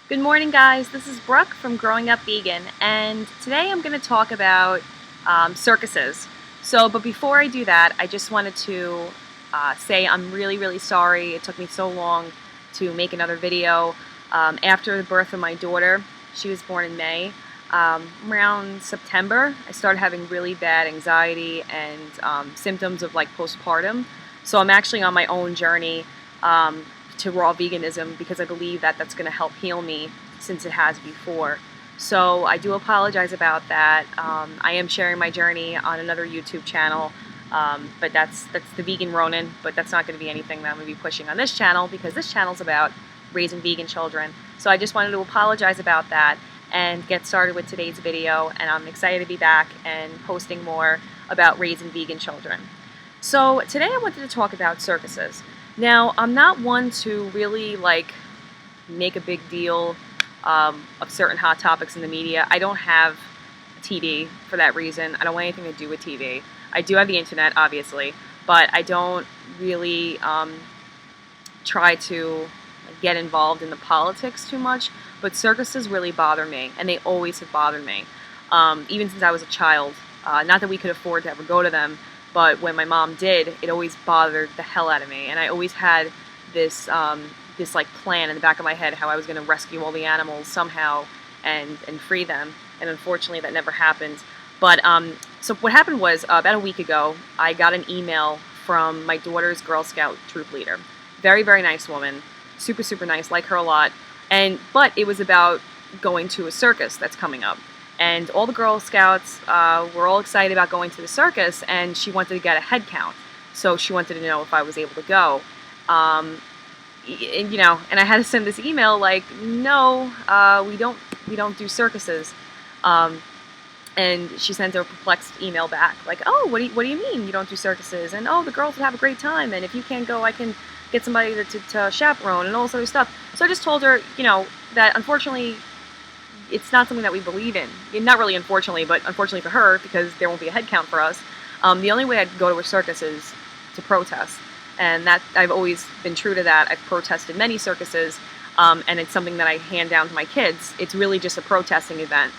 Good morning, guys. This is Brooke from Growing Up Vegan, and today I'm going to talk about circuses. But before I do that, I just wanted to say I'm really, really sorry it took me so long to make another video. After the birth of my daughter, she was born in May, around September, I started having really bad anxiety and symptoms of like postpartum. So I'm actually on my own journey to raw veganism because I believe that that's going to help heal me since it has before. So I do apologize about that. I am sharing my journey on another YouTube channel, but that's the Vegan Ronin, but that's not going to be anything that I'm going to be pushing on this channel because this channel is about raising vegan children. So I just wanted to apologize about that and get started with today's video, and I'm excited to be back and posting more about raising vegan children. So today I wanted to talk about circuses. Now, I'm not one to really make a big deal of certain hot topics in the media. I don't have TV for that reason. I don't want anything to do with TV. I do have the internet, obviously, but I don't really try to get involved in the politics too much. But circuses really bother me, and they always have bothered me, even since I was a child. Not that we could afford to ever go to them, but when my mom did, it always bothered the hell out of me, and I always had this plan in the back of my head how I was going to rescue all the animals somehow and free them, and unfortunately that never happened. But so what happened was about a week ago, I got an email from my daughter's Girl Scout troop leader. Very, very nice woman, super, super nice, like her a lot, but it was about going to a circus that's coming up. And all the Girl Scouts were all excited about going to the circus, and she wanted to get a head count. So she wanted to know if I was able to go. And I had to send this email like, no, we don't do circuses. And she sent a perplexed email back, like, oh, what do you mean you don't do circuses? And oh, the girls would have a great time, and if you can't go, I can get somebody to chaperone and all this other stuff. So I just told her, that unfortunately, it's not something that we believe in. Not really unfortunately, but unfortunately for her, because there won't be a head count for us. The only way I'd go to a circus is to protest. And that I've always been true to that. I've protested many circuses, and it's something that I hand down to my kids. It's really just a protesting event.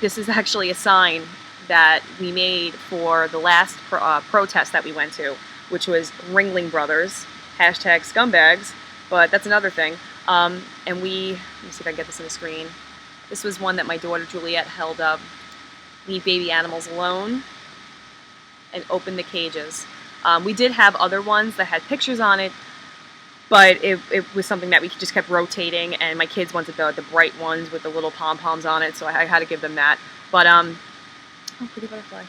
This is actually a sign that we made for the last protest that we went to, which was Ringling Brothers, #scumbags, but that's another thing. And let me see if I can get this on the screen. This was one that my daughter Juliet held up. Leave baby animals alone and open the cages. We did have other ones that had pictures on it, but it was something that we just kept rotating, and my kids wanted the bright ones with the little pom-poms on it, so I had to give them that. But, oh, pretty butterfly.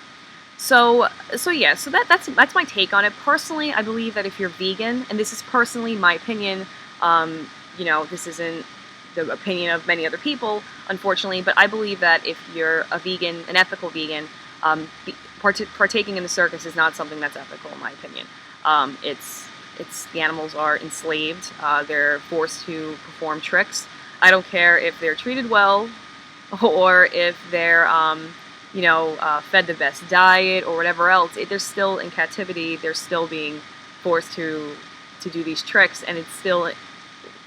So that's my take on it. Personally, I believe that if you're vegan, and this is personally my opinion, this isn't the opinion of many other people, unfortunately, but I believe that if you're a vegan, an ethical vegan, partaking in the circus is not something that's ethical, in my opinion. The animals are enslaved. They're forced to perform tricks. I don't care if they're treated well or if they're, fed the best diet or whatever else. They're still in captivity. They're still being forced to do these tricks, and it's still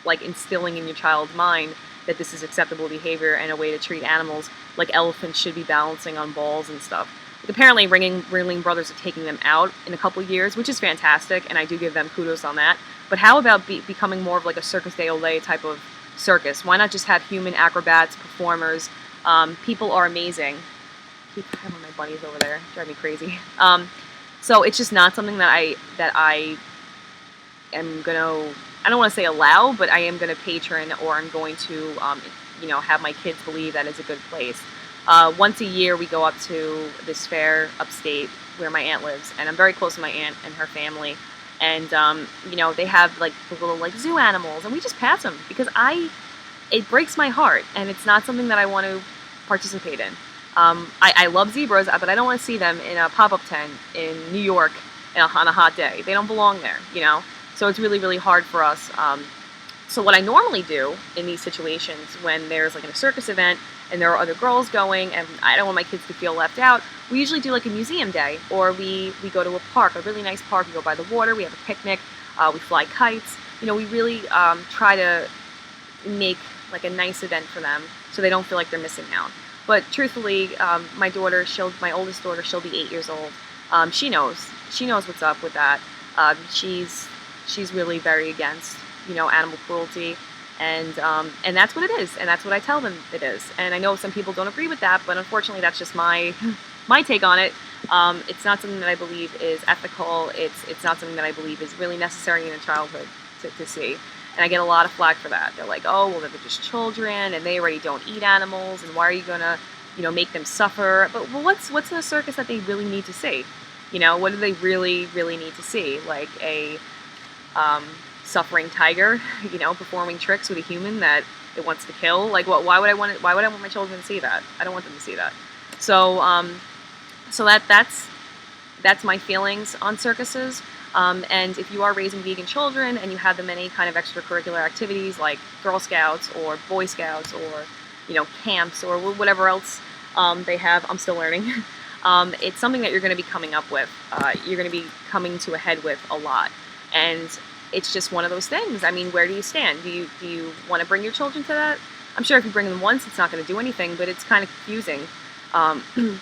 like instilling in your child's mind that this is acceptable behavior and a way to treat animals like elephants should be balancing on balls and stuff. But apparently Ringling Brothers are taking them out in a couple years, which is fantastic, and I do give them kudos on that. But how about becoming more of like a Circus de Olay type of circus? Why not just have human acrobats, performers? People are amazing. Keep having my bunnies over there, drive me crazy. So it's just not something that I am gonna, I don't want to say allow, but I am going to patron, or I'm going to, have my kids believe that it's a good place. Once a year, we go up to this fair upstate where my aunt lives, and I'm very close to my aunt and her family. And they have like the little zoo animals, and we just pass them because it breaks my heart, and it's not something that I want to participate in. I love zebras, but I don't want to see them in a pop-up tent in New York on a hot day. They don't belong there, So it's really, really hard for us. So what I normally do in these situations when there's like a circus event and there are other girls going and I don't want my kids to feel left out, we usually do like a museum day, or we go to a park, a really nice park. We go by the water, we have a picnic, we fly kites. We really try to make like a nice event for them, so they don't feel like they're missing out. But truthfully, my daughter, my oldest daughter, she'll be 8 years old. She knows what's up with that. She's really very against, animal cruelty, and that's what it is, and that's what I tell them it is. And I know some people don't agree with that, but unfortunately, that's just my take on it. It's not something that I believe is ethical. It's not something that I believe is really necessary in a childhood to see. And I get a lot of flack for that. They're like, oh, well, they're just children, and they already don't eat animals, and why are you gonna, make them suffer? But what's in a circus that they really need to see? What do they really, really need to see? Like a suffering tiger, performing tricks with a human that it wants to kill. Like, why would I want my children to see that? I don't want them to see that. So, that's my feelings on circuses. And if you are raising vegan children and you have them in any kind of extracurricular activities like Girl Scouts or Boy Scouts or, camps or whatever else they have, I'm still learning. It's something that you're going to be coming up with. You're going to be coming to a head with a lot. And it's just one of those things. I mean, where do you stand? Do you want to bring your children to that? I'm sure if you bring them once, it's not going to do anything, but it's kind of confusing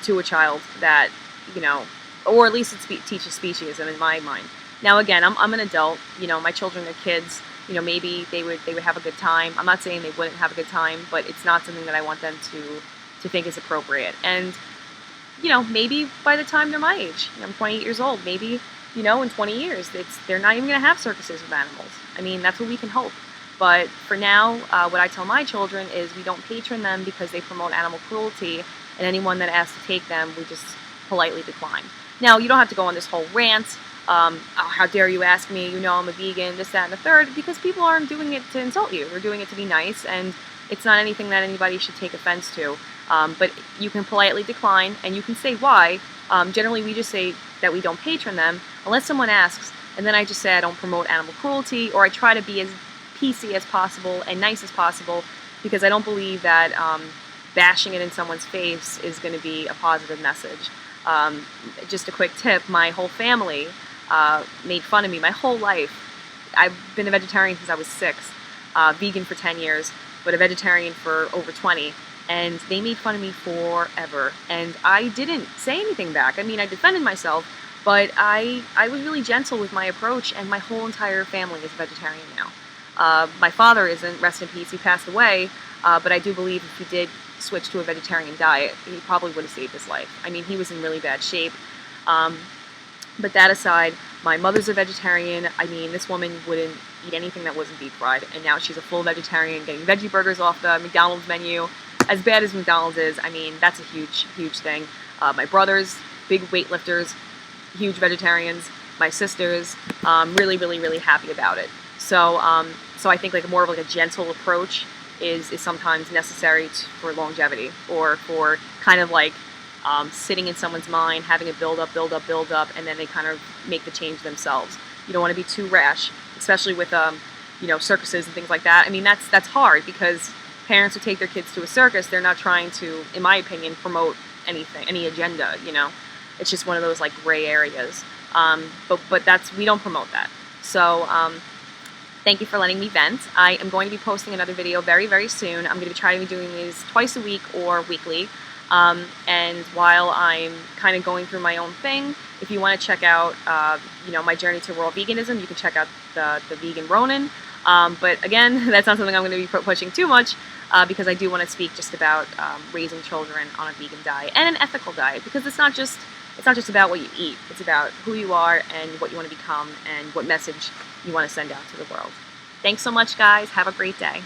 to a child that, or at least it teaches speciesism in my mind. Now, again, I'm an adult. My children are kids. Maybe they would have a good time. I'm not saying they wouldn't have a good time, but it's not something that I want them to think is appropriate. And maybe by the time they're my age, I'm 28 years old. Maybe in 20 years, they're not even going to have circuses with animals. I mean, that's what we can hope. But for now, what I tell my children is we don't patron them because they promote animal cruelty, and anyone that asks to take them, we just politely decline. Now, you don't have to go on this whole rant. Oh, how dare you ask me? I'm a vegan, this, that, and the third, because people aren't doing it to insult you. They're doing it to be nice, and it's not anything that anybody should take offense to. But you can politely decline, and you can say why. Generally, we just say that we don't patron them, unless someone asks, and then I just say I don't promote animal cruelty, or I try to be as PC as possible and nice as possible, because I don't believe that bashing it in someone's face is going to be a positive message. Just a quick tip, my whole family made fun of me my whole life. I've been a vegetarian since I was 6, vegan for 10 years, but a vegetarian for over 20. And they made fun of me forever. And I didn't say anything back. I mean, I defended myself, but I was really gentle with my approach, and my whole entire family is vegetarian now. My father isn't, rest in peace, he passed away, but I do believe if he did switch to a vegetarian diet, he probably would have saved his life. I mean, he was in really bad shape. But that aside, my mother's a vegetarian. I mean, this woman wouldn't eat anything that wasn't deep fried, and now she's a full vegetarian, getting veggie burgers off the McDonald's menu. As bad as McDonald's is, I mean, that's a huge, huge thing. My brothers, big weightlifters, huge vegetarians. My sisters, really, really, really happy about it. So I think like more of like a gentle approach is sometimes necessary for longevity, or for kind of like sitting in someone's mind, having it build up, and then they kind of make the change themselves. You don't want to be too rash, especially with circuses and things like that. I mean, that's hard, because parents who take their kids to a circus, they're not trying to, in my opinion, promote any agenda. It's just one of those like gray areas. But we don't promote that. So thank you for letting me vent. I am going to be posting another video very, very soon. I'm going to try to be doing these twice a week or weekly. And while I'm kind of going through my own thing, if you want to check out, my journey to raw veganism, you can check out the Vegan Ronin. But again, that's not something I'm going to be pushing too much, because I do want to speak just about raising children on a vegan diet and an ethical diet, because it's not just about what you eat. It's about who you are and what you want to become and what message you want to send out to the world. Thanks so much, guys. Have a great day.